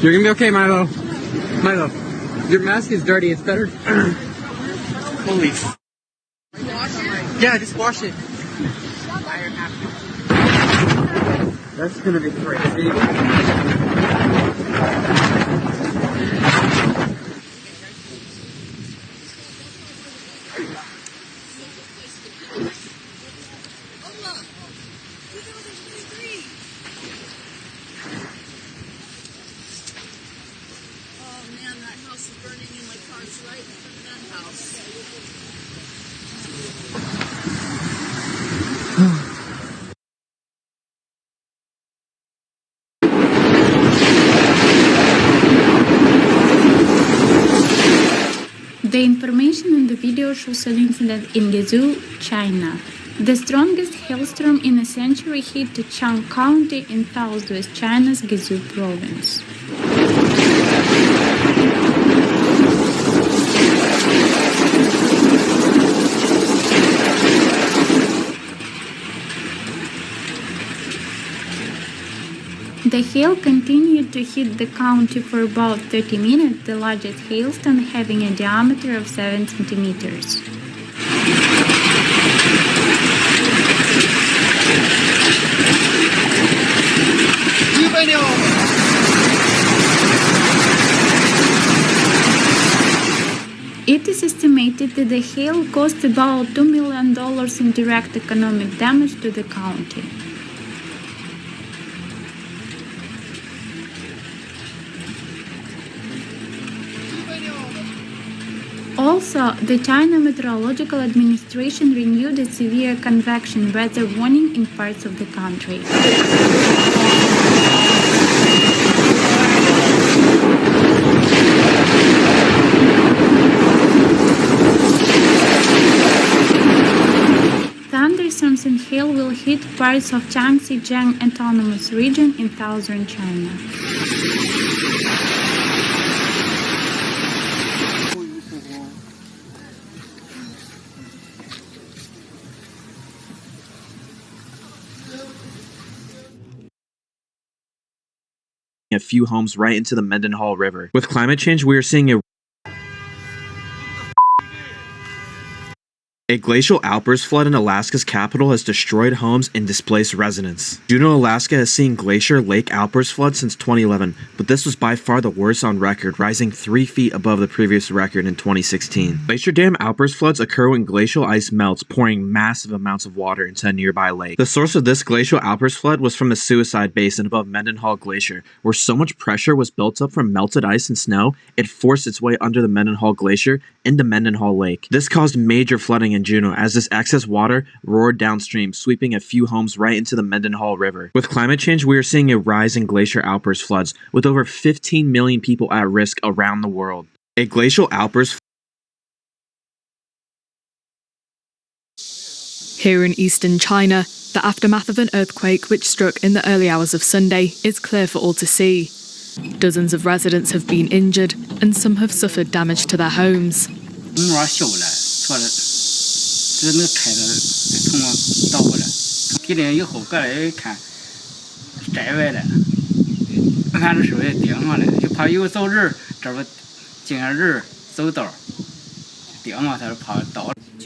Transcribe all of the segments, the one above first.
You're gonna be okay, Milo. Milo, your mask is dirty. It's better. Holy. Yeah, just wash it. That's gonna be crazy. The information in the video shows an incident in Guizhou, China. The strongest hailstorm in a century hit Chang County in southwest China's Guizhou province. The hail continued to hit the county for about 30 minutes, the largest hailstone having a diameter of 7 centimeters. It is estimated that the hail caused about $2 million in direct economic damage to the county. Also, the China Meteorological Administration renewed a severe convection weather warning in parts of the country. Thunderstorms and hail will hit parts of Jiangxi Autonomous Region in southern China. A few homes right into the Mendenhall River. With climate change, we are seeing a glacial outburst flood in Alaska's capital has destroyed homes and displaced residents. Juneau, Alaska has seen glacier lake outburst floods since 2011, but this was by far the worst on record, rising 3 feet above the previous record in 2016. Glacier dam outburst floods occur when glacial ice melts, pouring massive amounts of water into a nearby lake. The source of this glacial outburst flood was from the Suicide Basin above Mendenhall Glacier, where so much pressure was built up from melted ice and snow, it forced its way under the Mendenhall Glacier into Mendenhall Lake. This caused major flooding in Juneau as this excess water roared downstream, sweeping a few homes right into the Mendenhall River. With climate change, we are seeing a rise in glacier outburst floods, with over 15 million people at risk around the world. A glacial outburst. Here in eastern China, the aftermath of an earthquake which struck in the early hours of Sunday is clear for all to see. Dozens of residents have been injured and some have suffered damage to their homes.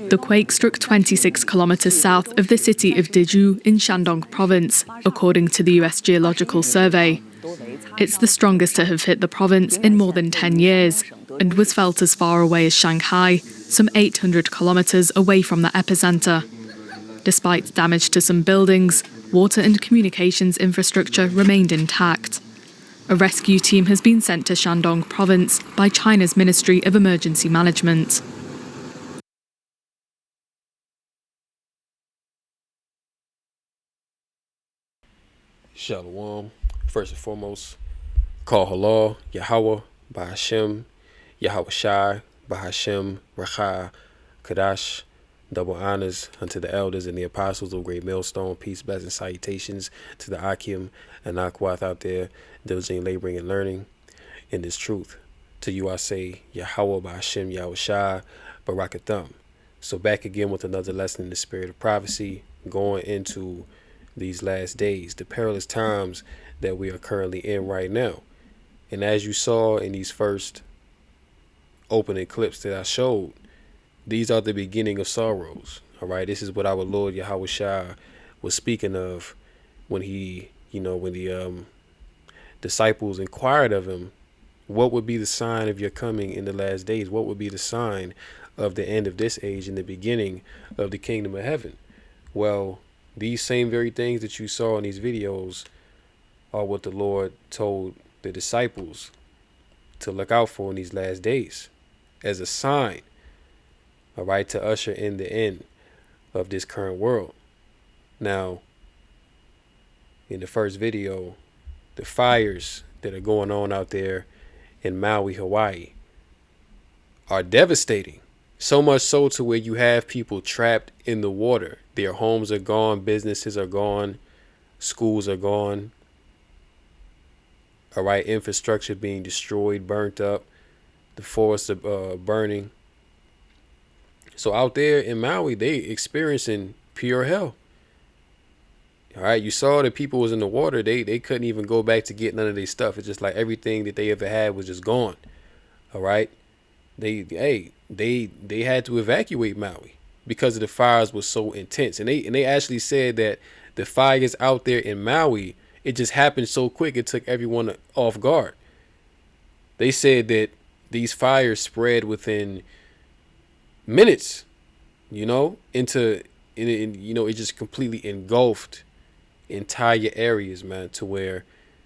The quake struck 26 kilometers south of the city of Dezhou in Shandong province, according to the US Geological Survey. It's the strongest to have hit the province in more than 10 years and was felt as far away as Shanghai, some 800 kilometers away from the epicenter. Despite damage to some buildings, water and communications infrastructure remained intact. A rescue team has been sent to Shandong province by China's Ministry of Emergency Management. Shalom. First and foremost, call halal, Yahweh, Bahashem, Yahweh Shai, Bahashem, Rachah, Kadash. Double honors unto the elders and the apostles of Great Millstone. Peace, blessings, salutations to the Akim and Akwath out there, diligently laboring and learning in this truth. To you I say, Yahweh, Bahashem, Yahweh Shai, Barakatham. So back again with another lesson in the spirit of prophecy, going into these last days, the perilous times that we are currently in right now. And as you saw in these first opening clips that I showed, these are the beginning of sorrows. All right, this is what our Lord Yahweh Shai was speaking of when he, when the disciples inquired of him, what would be the sign of your coming in the last days? What would be the sign of the end of this age and the beginning of the kingdom of heaven? Well, these same very things that you saw in these videos are what the Lord told the disciples to look out for in these last days as a sign, all right, to usher in the end of this current world. Now, in the first video, the fires that are going on out there in Maui, Hawaii are devastating. So much so to where you have people trapped in the water. Their homes are gone, businesses are gone, schools are gone. All right, infrastructure being destroyed, burnt up, the forests are burning. So out there in Maui, they experiencing pure hell. All right, you saw that people was in the water. They couldn't even go back to get none of their stuff. It's just like everything that they ever had was just gone. All right, they had to evacuate Maui because the fires were so intense. And they actually said that the fires out there in Maui, it just happened so quick, it took everyone off guard. They said that these fires spread within minutes, it just completely engulfed entire areas, man, to where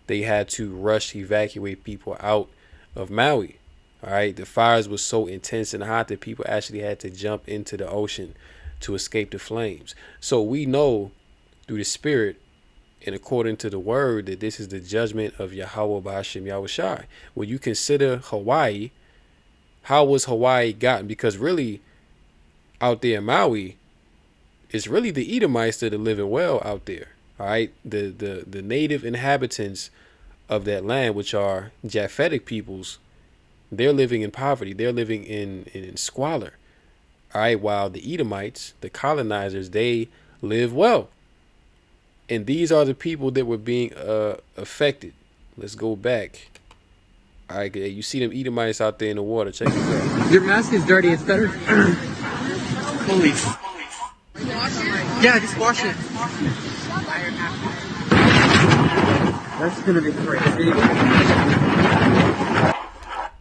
they had to rush to evacuate people out of Maui. All right, the fires were so intense and hot that people actually had to jump into the ocean to escape the flames. So we know through the spirit and according to the word that this is the judgment of Yahweh Ba'ashem Yahweh Shai. When you consider Hawaii, how was Hawaii gotten? Because really, out there in Maui, it's really the Edomites that are living well out there. All right, the native inhabitants of that land, which are Japhetic peoples, they're living in poverty. They're living in squalor. All right, while the Edomites, the colonizers, they live well. And these are the people that were being affected. Let's go back. All right, you see them Edomites out there in the water. Check this out. Your mask is dirty. It's better. Police. Yeah, just wash it. That's gonna be crazy.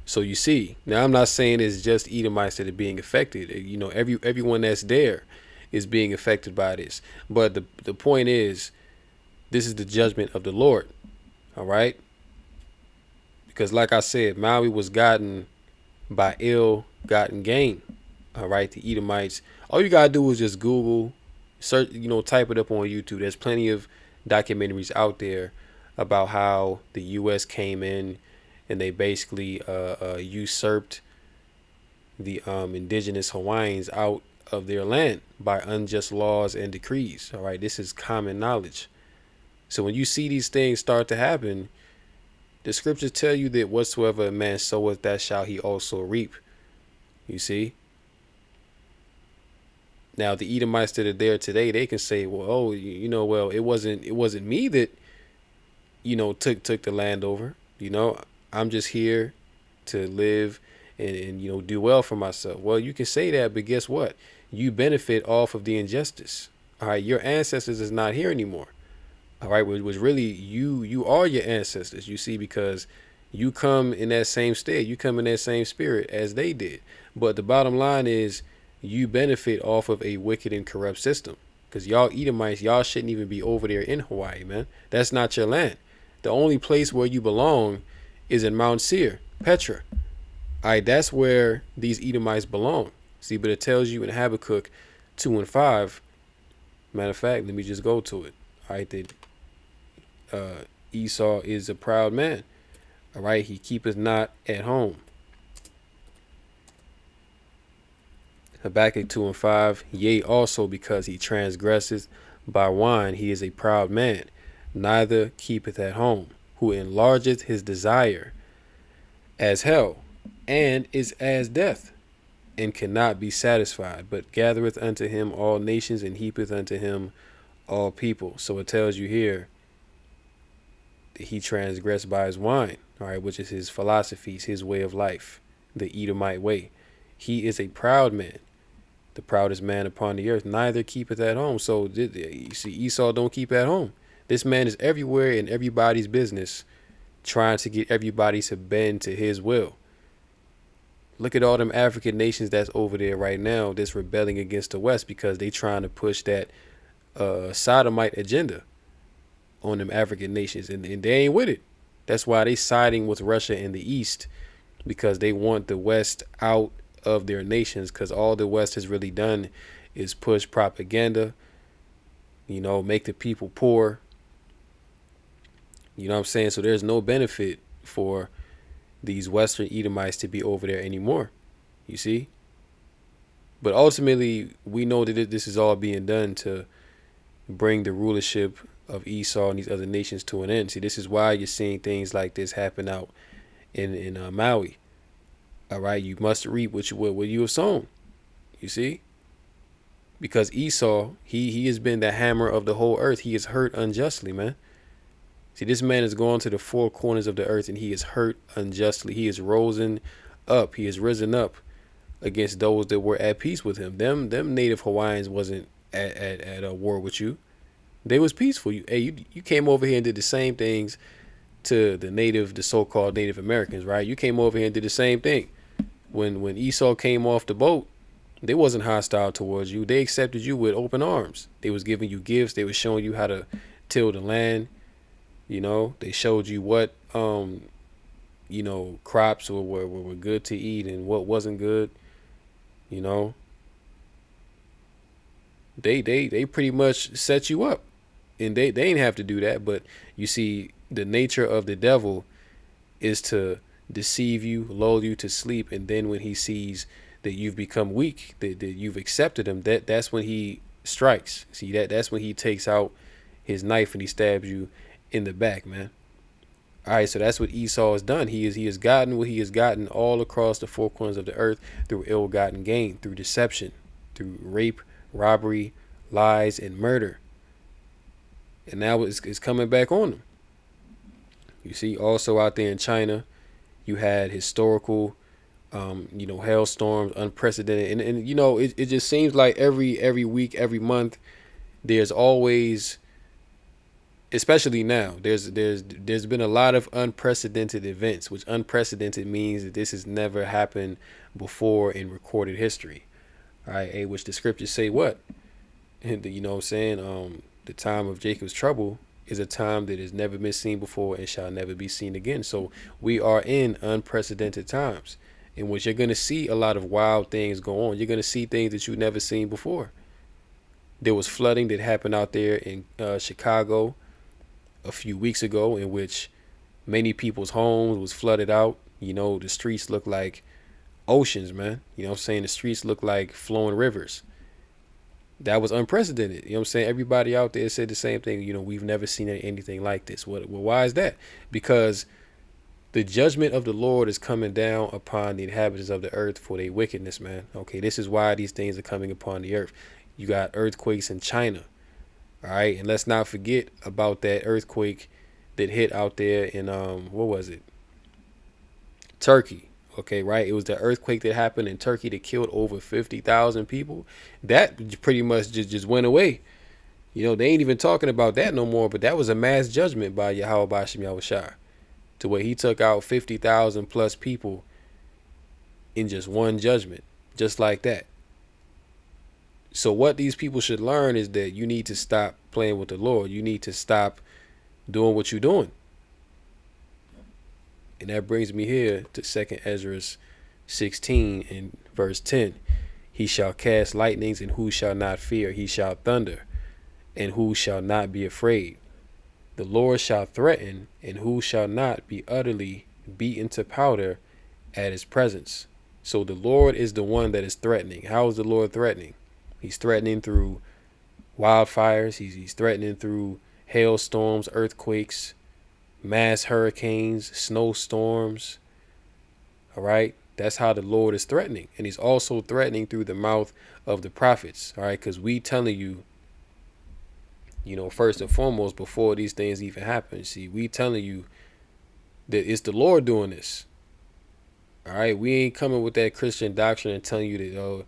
So you see, now I'm not saying it's just Edomites that are being affected. Everyone that's there is being affected by this. But the point is, this is the judgment of the Lord. All right. Because like I said, Maui was gotten by ill-gotten gain. All right. The Edomites. All you got to do is just Google, search, type it up on YouTube. There's plenty of documentaries out there about how the U.S. came in and they basically usurped the indigenous Hawaiians out of their land by unjust laws and decrees. All right. This is common knowledge. So when you see these things start to happen, the scriptures tell you that whatsoever a man soweth, that shall he also reap. You see? Now the Edomites that are there today, they can say, well, it wasn't me that, took the land over. I'm just here to live and do well for myself. Well, you can say that, but guess what? You benefit off of the injustice. All right, your ancestors is not here anymore. All right, which really you are your ancestors, you see, because you come in that same state, you come in that same spirit as they did. But the bottom line is you benefit off of a wicked and corrupt system, because y'all Edomites, y'all shouldn't even be over there in Hawaii, man. That's not your land. The only place where you belong is in Mount Seir, Petra. All right, that's where these Edomites belong. See, but it tells you in Habakkuk 2:5. Matter of fact, let me just go to it. All right, that Esau is a proud man. All right, he keepeth not at home. Habakkuk 2:5. Yea, also because he transgresseth by wine, he is a proud man, neither keepeth at home, who enlargeth his desire as hell, and is as death, and cannot be satisfied, but gathereth unto him all nations, and heapeth unto him all people. So it tells you here, he transgressed by his wine, all right, which is his philosophies, his way of life, the Edomite way. He is a proud man, the proudest man upon the earth, neither keepeth at home. So you see, Esau don't keep at home. This man is everywhere in everybody's business, trying to get everybody to bend to his will. Look at all them African nations that's over there right now that's rebelling against the West because they trying to push that sodomite agenda on them African nations, and they ain't with it. That's why they siding with Russia in the East, because they want the West out of their nations, because all the West has really done is push propaganda, make the people poor. You know what I'm saying? So there's no benefit for these Western Edomites to be over there anymore, you see? But ultimately, we know that this is all being done to bring the rulership of Esau and these other nations to an end. See, this is why you're seeing things like this happen out in Maui. All right, you must reap what you have sown, you see? Because Esau, he has been the hammer of the whole earth. He is hurt unjustly, man. See, this man has gone to the four corners of the earth and he is hurt unjustly. He is risen up. He has risen up against those that were at peace with him. Them native Hawaiians wasn't at a war with you. They was peaceful. You came over here and did the same things to the so-called Native Americans, right? You came over here and did the same thing. When Esau came off the boat, they wasn't hostile towards you. They accepted you with open arms. They was giving you gifts. They was showing you how to till the land. They showed you what crops were good to eat and what wasn't good. They pretty much set you up, and they ain't have to do that. But you see, the nature of the devil is to deceive you, lull you to sleep, and then when he sees that you've become weak, that you've accepted him, that's when he strikes. See, that's when he takes out his knife and he stabs you in the back, man. All right, so that's what Esau has done. He has gotten what he has gotten all across the four corners of the earth through ill-gotten gain, through deception, through rape, robbery, lies, and murder. And now it's coming back on them. You see, also out there in China, you had historical, hailstorms, unprecedented, and it just seems like every week, every month, there's always, especially now, there's been a lot of unprecedented events, which unprecedented means that this has never happened before in recorded history. All right, which the scriptures say what? And you know what I'm saying? The time of Jacob's trouble is a time that has never been seen before and shall never be seen again. So we are in unprecedented times in which you're going to see a lot of wild things go on. You're going to see things that you've never seen before. There was flooding that happened out there in Chicago a few weeks ago, in which many people's homes was flooded out. The streets look like oceans, man. You know what I'm saying? The streets look like flowing rivers. That was unprecedented. You know what I'm saying? Everybody out there said the same thing. We've never seen anything like this. Well, why is that? Because the judgment of the Lord is coming down upon the inhabitants of the earth for their wickedness, man. Okay, this is why these things are coming upon the earth. You got earthquakes in China. All right, and let's not forget about that earthquake that hit out there in what was it? Turkey. Okay, right. It was the earthquake that happened in Turkey that killed over 50,000 people. That pretty much just went away. They ain't even talking about that no more. But that was a mass judgment by Yahweh Bashim Yahushua, to where he took out 50,000 plus people in just one judgment, just like that. So what these people should learn is that you need to stop playing with the Lord. You need to stop doing what you're doing. And that brings me here to 2 Ezra 16 and verse 10. He shall cast lightnings, and who shall not fear? He shall thunder, and who shall not be afraid? The Lord shall threaten, and who shall not be utterly beaten to powder at his presence? So the Lord is the one that is threatening. How is the Lord threatening? He's threatening through wildfires. He's threatening through hailstorms, earthquakes, mass hurricanes, snowstorms. All right. That's how the Lord is threatening. And he's also threatening through the mouth of the prophets. All right. Because we telling you first and foremost, before these things even happen. See, we telling you that it's the Lord doing this. All right, we ain't coming with that Christian doctrine and telling you that,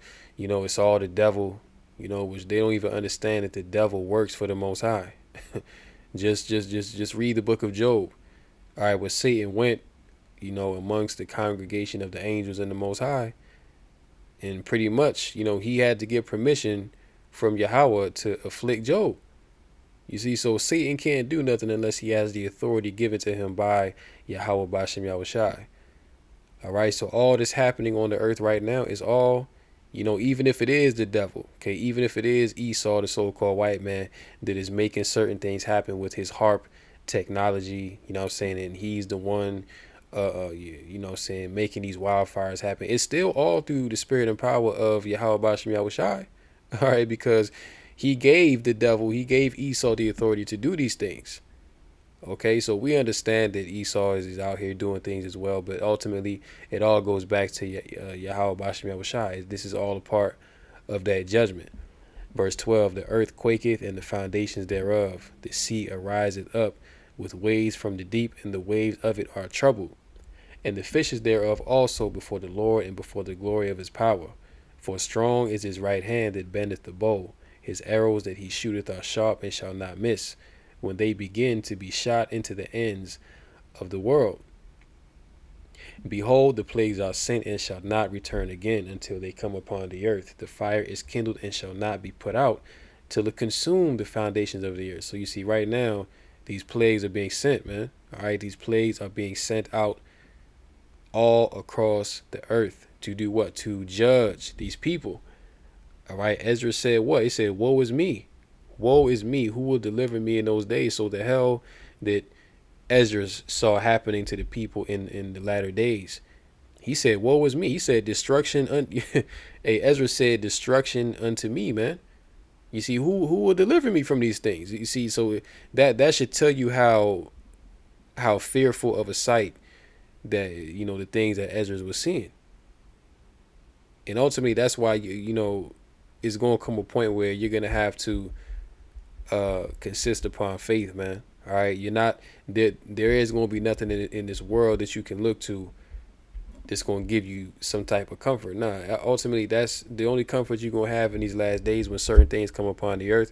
it's all the devil, which they don't even understand that the devil works for the Most High. just read the book of Job. All right, where Satan went, amongst the congregation of the angels and the Most High, and pretty much, he had to get permission from Yahweh to afflict Job. You see, so Satan can't do nothing unless he has the authority given to him by Yahweh Bashem Yahushai. All right, so all this happening on the earth right now is all, even if it is the devil, okay, even if it is Esau, the so-called white man, that is making certain things happen with his harp technology, and he's the one, making these wildfires happen. It's still all through the spirit and power of Yahweh Bashem Yahushai, all right, because he gave Esau the authority to do these things. Okay, so we understand that Esau is out here doing things as well, but ultimately it all goes back to Yahweh Bashem Yahushai. This is all a part of that judgment. Verse 12, the earth quaketh and the foundations thereof. The sea ariseth up with waves from the deep, and the waves of it are troubled. And the fishes thereof also before the Lord and before the glory of his power. For strong is his right hand that bendeth the bow. His arrows that he shooteth are sharp and shall not miss, when they begin to be shot into the ends of the world. Behold, the plagues are sent and shall not return again until they come upon the earth. The fire is kindled and shall not be put out till it consume the foundations of the earth. So you see right now, these plagues are being sent, man. All right, these plagues are being sent out all across the earth to do what? To judge these people. All right, Ezra said what? He said, woe is me. Woe is me. Who will deliver me in those days? So the hell that Ezra saw happening to the people in the latter days. He said, woe is me. He said, destruction. Hey, Ezra said, destruction unto me, man. You see, who will deliver me from these things? You see, so that should tell you how fearful of a sight that, the things that Ezra was seeing. And ultimately, that's why, it's going to come a point where you're going to have to consist upon faith, man. All right, you're not there is going to be nothing in this world that you can look to that's going to give you some type of comfort. Nah, ultimately, that's the only comfort you're going to have in these last days when certain things come upon the earth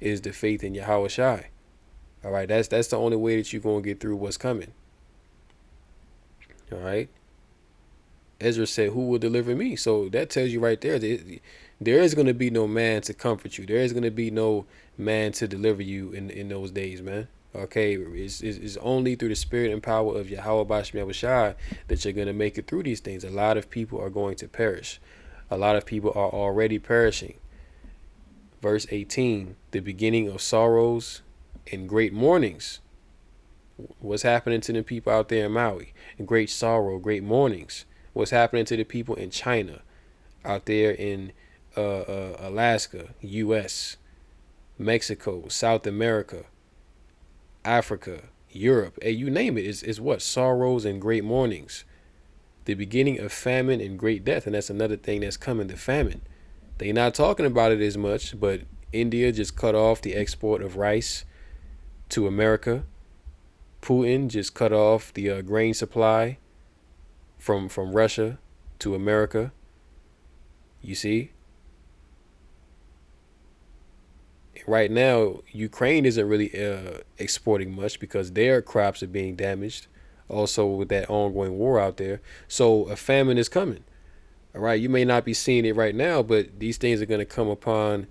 is the faith in Yahweh Shai. All right, that's the only way that you're going to get through what's coming. All right. Ezra said, who will deliver me? So that tells you right there that there is going to be no man to comfort you. There is going to be no man to deliver you in those days, man. Okay, it's only through the spirit and power of Yahweh Bashem Yahushai that you're going to make it through these things. A lot of people are going to perish. A lot of people are already perishing. Verse 18, the beginning of sorrows and great mournings. What's happening to the people out there in Maui? And great sorrow, great mournings. What's happening to the people in China, out there in Alaska, U.S., Mexico, South America, Africa, Europe, hey, you name it, is what? Sorrows and great mournings. The beginning of famine and great death. And that's another thing that's coming, the famine. They're not talking about it as much, but India just cut off the export of rice to America. Putin just cut off the grain supply from Russia to America. You see? Right now, Ukraine isn't really exporting much because their crops are being damaged. Also with that ongoing war out there. So a famine is coming. All right. You may not be seeing it right now, but these things are going to come upon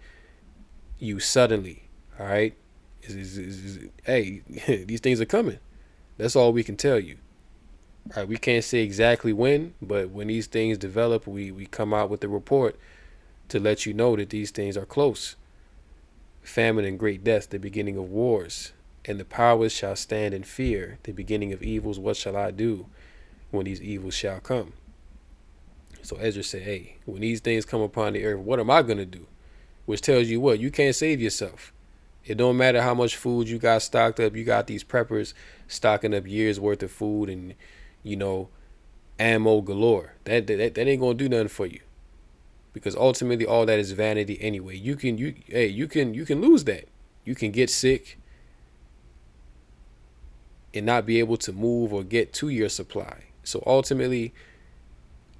you suddenly. All right. Hey, these things are coming. That's all we can tell you. All right. We can't say exactly when, but when these things develop, we come out with the report to let you know that these things are close. Famine and great death, the beginning of wars, and the powers shall stand in fear, the beginning of evils. What shall I do when these evils shall come? So Ezra said, hey, when these things come upon the earth, what am I going to do? Which tells you what? You can't save yourself. It don't matter how much food you got stocked up. You got these preppers stocking up years worth of food and, ammo galore. That ain't going to do nothing for you. Because ultimately all that is vanity anyway. You can lose that. You can get sick and not be able to move or get to your supply. So ultimately,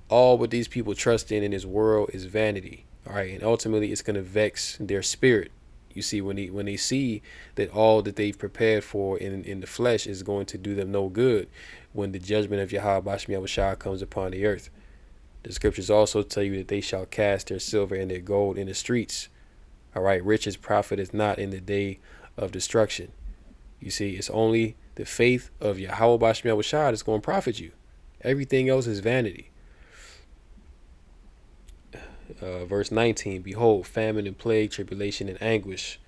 all what these people trust in this world is vanity. All right. And ultimately, it's going to vex their spirit. You see, when they see that all that they've prepared for in the flesh is going to do them no good when the judgment of Yahweh Bashmi Yahushua comes upon the earth. The scriptures also tell you that they shall cast their silver and their gold in the streets. All right. Riches profit is not in the day of destruction. You see, it's only the faith of Yahweh Bashmi Yahushua that's going to profit you. Everything else is vanity. Verse 19, behold, famine and plague, tribulation and anguish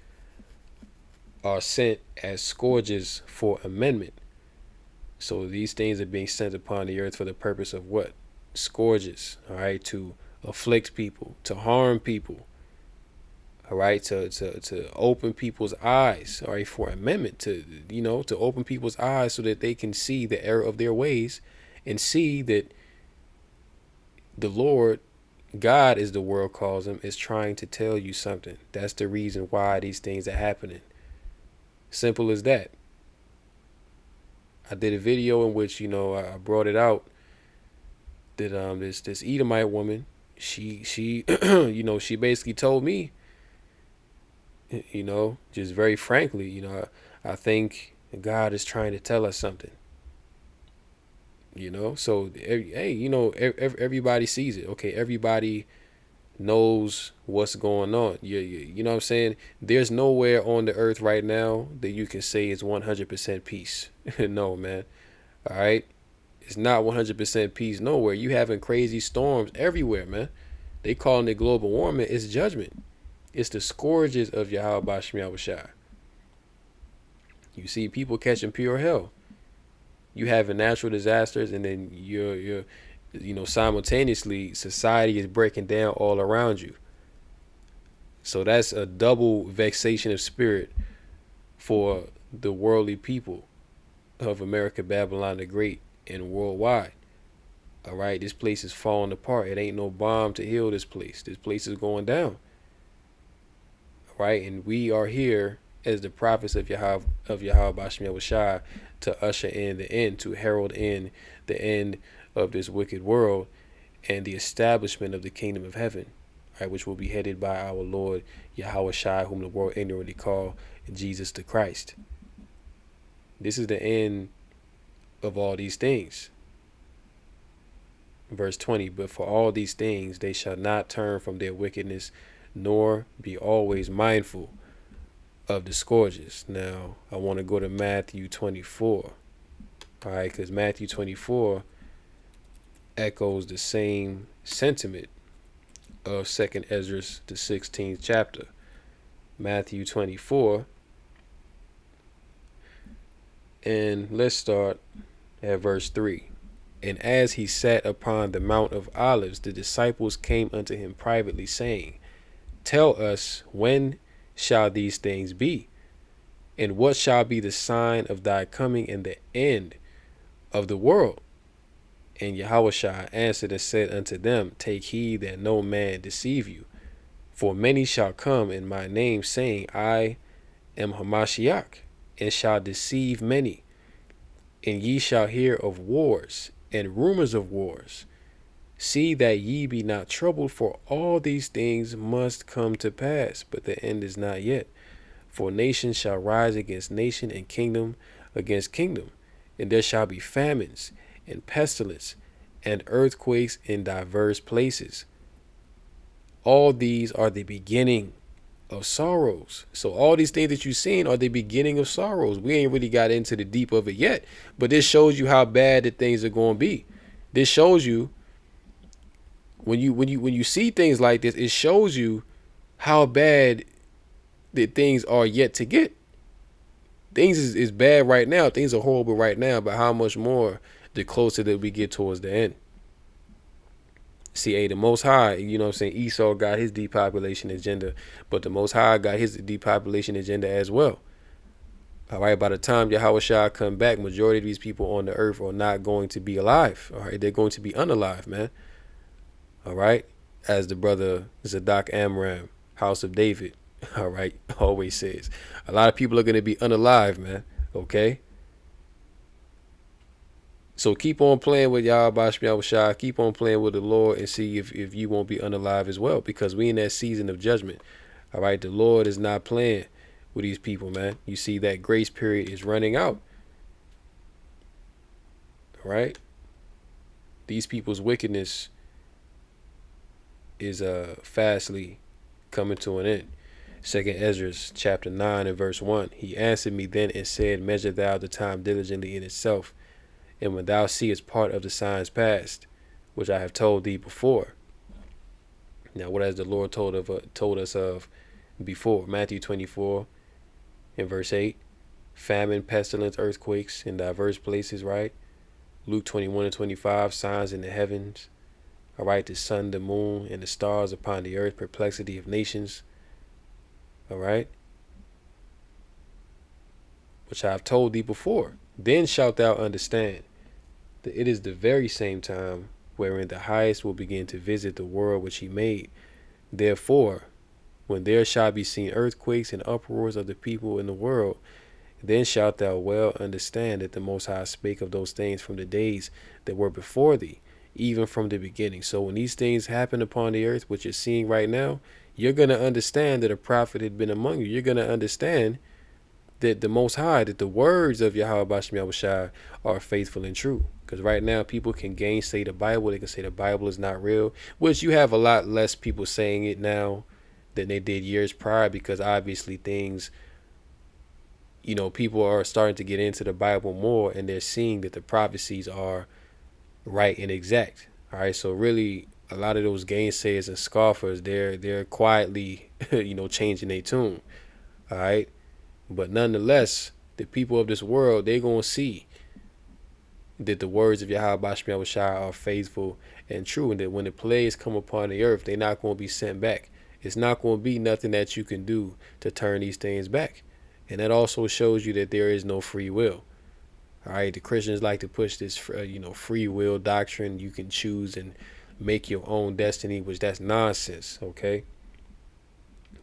are sent as scourges for amendment. So these things are being sent upon the earth for the purpose of what? Scourges, all right, to afflict people, to harm people, all right, to open people's eyes, all right, for amendment, to open people's eyes so that they can see the error of their ways and see that the Lord God, as the world calls him, is trying to tell you something. That's the reason why these things are happening. Simple as that. I did a video in which, I brought it out that this Edomite woman, she she basically told me, just very frankly, I think God is trying to tell us something. So everybody sees it. Okay, everybody knows what's going on. You know what I'm saying? There's nowhere on the earth right now that you can say it's 100% peace. No, man. All right, it's not 100% peace nowhere. You having crazy storms everywhere, man. They calling it global warming. It's judgment. It's the scourges of Yahweh Bashmi Yahushua. You see people catching pure hell. You having natural disasters, and then you're simultaneously society is breaking down all around you. So that's a double vexation of spirit for the worldly people of America, Babylon the Great, and worldwide. All right, this place is falling apart. It ain't no bomb to heal this place. This place is going down. All right, and we are here as the prophets of Yahweh Bashmi Yahushua to usher in the end, to herald in the end of this wicked world and the establishment of the kingdom of heaven, right, which will be headed by our Lord Yahweh Shai, whom the world ignorantly call Jesus the Christ. This is the end of all these things. Verse 20, but for all these things they shall not turn from their wickedness, nor be always mindful of the scourges. Now, I want to go to Matthew 24, all right, because Matthew 24 echoes the same sentiment of 2nd Ezra, the 16th chapter. Matthew 24, and let's start at verse 3. And as he sat upon the Mount of Olives, the disciples came unto him privately, saying, tell us, when shall these things be? And what shall be the sign of thy coming and the end of the world? And Yahushua answered and said unto them, take heed that no man deceive you. For many shall come in my name, saying, I am Hamashiach, and shall deceive many. And ye shall hear of wars and rumors of wars. See that ye be not troubled, for all these things must come to pass, but the end is not yet. For nation shall rise against nation, and kingdom against kingdom. And there shall be famines, and pestilence, and earthquakes in diverse places. All these are the beginning of sorrows. So all these things that you've seen are the beginning of sorrows. We ain't really got into the deep of it yet, but this shows you how bad the things are going to be. This shows you, when you see things like this, it shows you how bad the things are yet to get. Things is bad right now. Things are horrible right now, but how much more the closer that we get towards the end. See, the Most High, Esau got his depopulation agenda, but the Most High got his depopulation agenda as well. All right, by the time Yahweh Shai come back, majority of these people on the earth are not going to be alive. All right, they're going to be unalive, man. All right, as the brother Zadok Amram, House of David, All right, always says. A lot of people are going to be unalive, man. Okay? So keep on playing with Yahweh Shai. Keep on playing with the Lord and see if you won't be unalive as well, because we in that season of judgment. All right, the Lord is not playing with these people, man. You see that grace period is running out. All right? These people's wickedness is fastly coming to an end. Second Ezra chapter 9 and verse 1. He answered me then and said, measure thou the time diligently in itself, and when thou seest part of the signs past, which I have told thee before. Now, what has the Lord told us of before? Matthew 24 and verse 8. Famine, pestilence, earthquakes in diverse places, right? Luke 21 and 25. Signs in the heavens. All right, the sun, the moon, and the stars upon the earth, perplexity of nations. All right, which I have told thee before. Then shalt thou understand that it is the very same time wherein the highest will begin to visit the world which he made. Therefore, when there shall be seen earthquakes and uproars of the people in the world, then shalt thou well understand that the Most High spake of those things from the days that were before thee, even from the beginning. So when these things happen upon the earth, which you're seeing right now, you're going to understand that a prophet had been among you. You're going to understand that the Most High, that the words of Yahweh Bashem Yahushua are faithful and true. Because right now people can gainsay the Bible. They can say the Bible is not real, which you have a lot less people saying it now than they did years prior, because obviously things, people are starting to get into the Bible more, and they're seeing that the prophecies are right and exact. All right, so really a lot of those gainsayers and scoffers, they're quietly changing their tune. All right, but nonetheless, the people of this world, they're gonna see that the words of Yahweh Bashem Yahushua are faithful and true, and that when the plagues come upon the earth, they're not going to be sent back. It's not going to be nothing that you can do to turn these things back. And that also shows you that there is no free will. All right, the Christians like to push this, free will doctrine. You can choose and make your own destiny, which that's nonsense. Okay,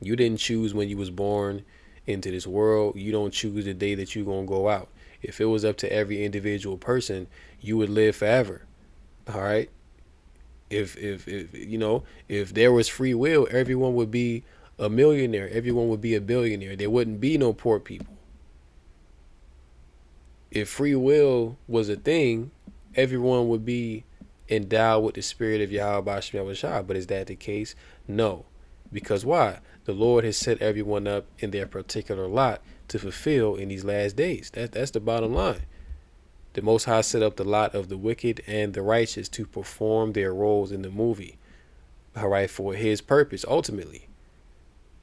you didn't choose when you was born into this world. You don't choose the day that you're gonna go out. If it was up to every individual person, you would live forever. All right. If there was free will, everyone would be a millionaire. Everyone would be a billionaire. There wouldn't be no poor people. If free will was a thing, everyone would be endowed with the spirit of Yahweh Bashem Yahushua. But is that the case? No. Because why? The Lord has set everyone up in their particular lot to fulfill in these last days. That's the bottom line. The Most High set up the lot of the wicked and the righteous to perform their roles in the movie. All right, for his purpose, ultimately.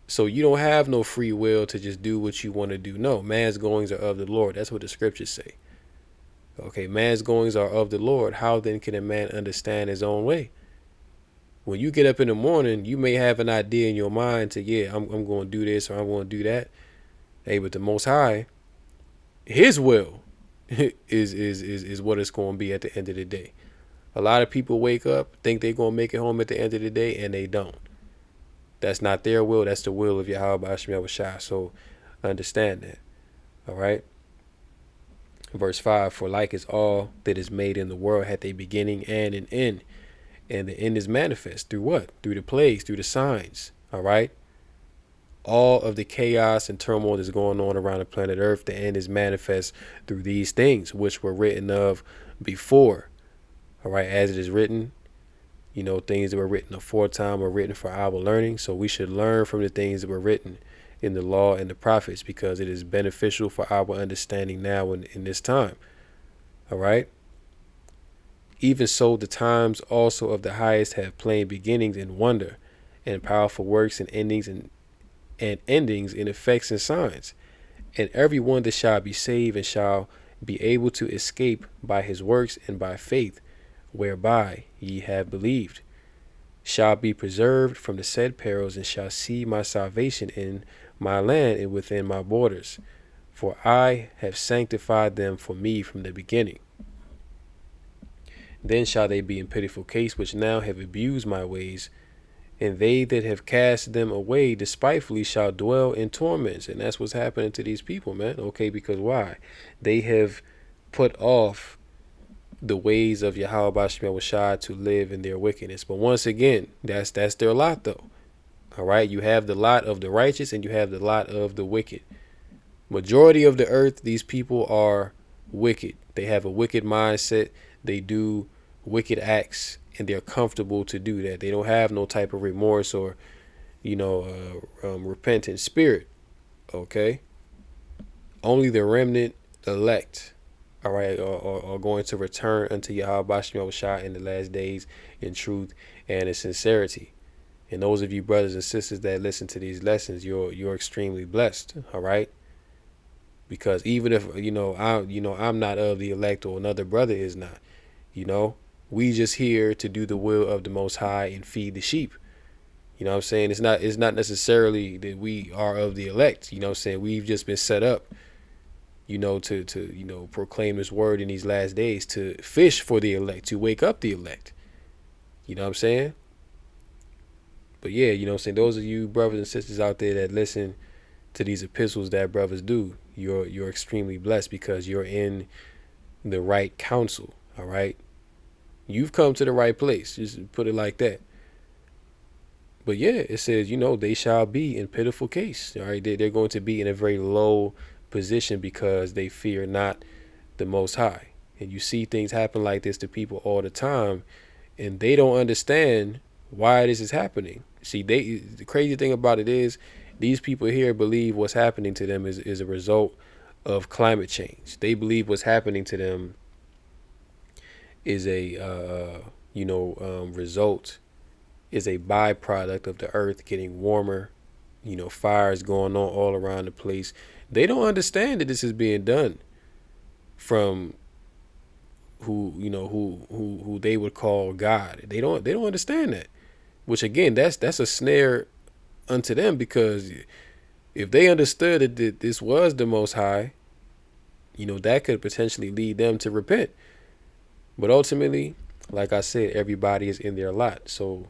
So you don't have no free will to just do what you want to do. No, man's goings are of the Lord. That's what the scriptures say. Okay, man's goings are of the Lord. How then can a man understand his own way? When you get up in the morning, you may have an idea in your mind to, I'm going to do this or I'm going to do that. Hey, but the Most High, his will is what it's going to be at the end of the day. A lot of people wake up, think they're going to make it home at the end of the day, and they don't. That's not their will. That's the will of Yahweh Bashem Yahushua. So understand that. All right. Verse 5, for like is all that is made in the world hath a beginning and an end. And the end is manifest through what? Through the plagues, through the signs. All right. All of the chaos and turmoil that's going on around the planet Earth, the end is manifest through these things, which were written of before. All right. As it is written, things that were written aforetime were written for our learning. So we should learn from the things that were written in the law and the prophets, because it is beneficial for our understanding now in this time. All right. Even so, the times also of the highest have plain beginnings and wonder, and powerful works and endings and endings in effects and signs. And every one that shall be saved and shall be able to escape by his works and by faith, whereby ye have believed, shall be preserved from the said perils, and shall see my salvation in my land and within my borders. For I have sanctified them for me from the beginning. Then shall they be in pitiful case, which now have abused my ways, and they that have cast them away despitefully shall dwell in torments. And that's what's happening to these people, man. Okay, because why? They have put off the ways of Yahweh Bashem Yahushua to live in their wickedness. But once again, that's their lot, though. All right, you have the lot of the righteous and you have the lot of the wicked. Majority of the earth, these people are wicked. They have a wicked mindset. They do wicked acts, and they're comfortable to do that. They don't have no type of remorse or, repentant spirit. Okay. Only the remnant elect, all right, are going to return unto Yahweh Bashem Yahushua in the last days in truth and in sincerity. And those of you brothers and sisters that listen to these lessons, you're extremely blessed. All right. Because even if, I'm not of the elect or another brother is not, we just here to do the will of the Most High and feed the sheep. You know what I'm saying? It's not necessarily that we are of the elect. You know what I'm saying? We've just been set up, to proclaim this word in these last days, to fish for the elect, to wake up the elect. You know what I'm saying? But yeah, you know what I'm saying? Those of you brothers and sisters out there that listen to these epistles that brothers do, you're extremely blessed because you're in the right counsel. All right. You've come to the right place. Just put it like that. But yeah, it says, they shall be in pitiful case. All right. They're going to be in a very low position because they fear not the Most High. And you see things happen like this to people all the time, and they don't understand why this is happening. See, the crazy thing about it is these people here believe what's happening to them is a result of climate change. They believe what's happening to them is a result, is a byproduct of the earth getting warmer, fires going on all around the place. They don't understand that this is being done from who they would call God. They don't understand that, which again, that's a snare unto them, because if they understood that this was the Most High, that could potentially lead them to repent. But ultimately, like I said, everybody is in their lot. So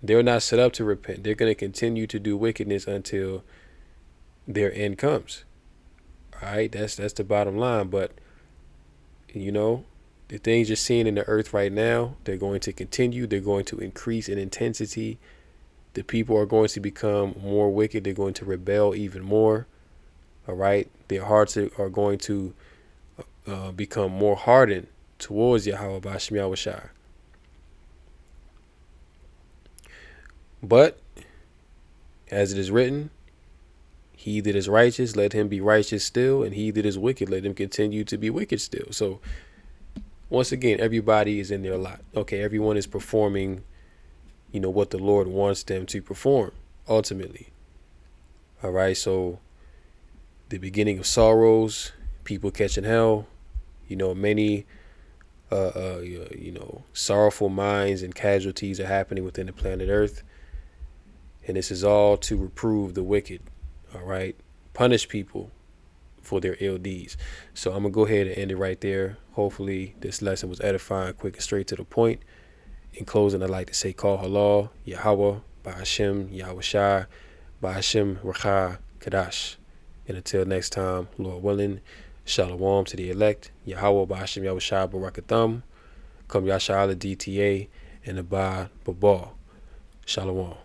they're not set up to repent. They're going to continue to do wickedness until their end comes. All right, that's the bottom line. But, the things you're seeing in the earth right now, they're going to continue. They're going to increase in intensity. The people are going to become more wicked. They're going to rebel even more. All right, their hearts are going to become more hardened towards Yahweh Bashem Yahushua. But as it is written, he that is righteous, let him be righteous still, and he that is wicked, let him continue to be wicked still. So once again, everybody is in their lot. Okay, everyone is performing, what the Lord wants them to perform ultimately. All right, so the beginning of sorrows, people catching hell, many sorrowful minds and casualties are happening within the planet Earth. And this is all to reprove the wicked. All right. Punish people for their ill deeds. So I'm going to go ahead and end it right there. Hopefully this lesson was edifying, quick and straight to the point. In closing, I'd like to say, Call Halal, Yahweh, Ba'ashem, Yahushai, Ba'ashem, Racha, Kadash. And until next time, Lord willing, Shalom to the elect, Yahweh, Ba'ashem, Yahushai, Barakatham, Come Yasha'ala DTA, and Abad Babal. Shalom.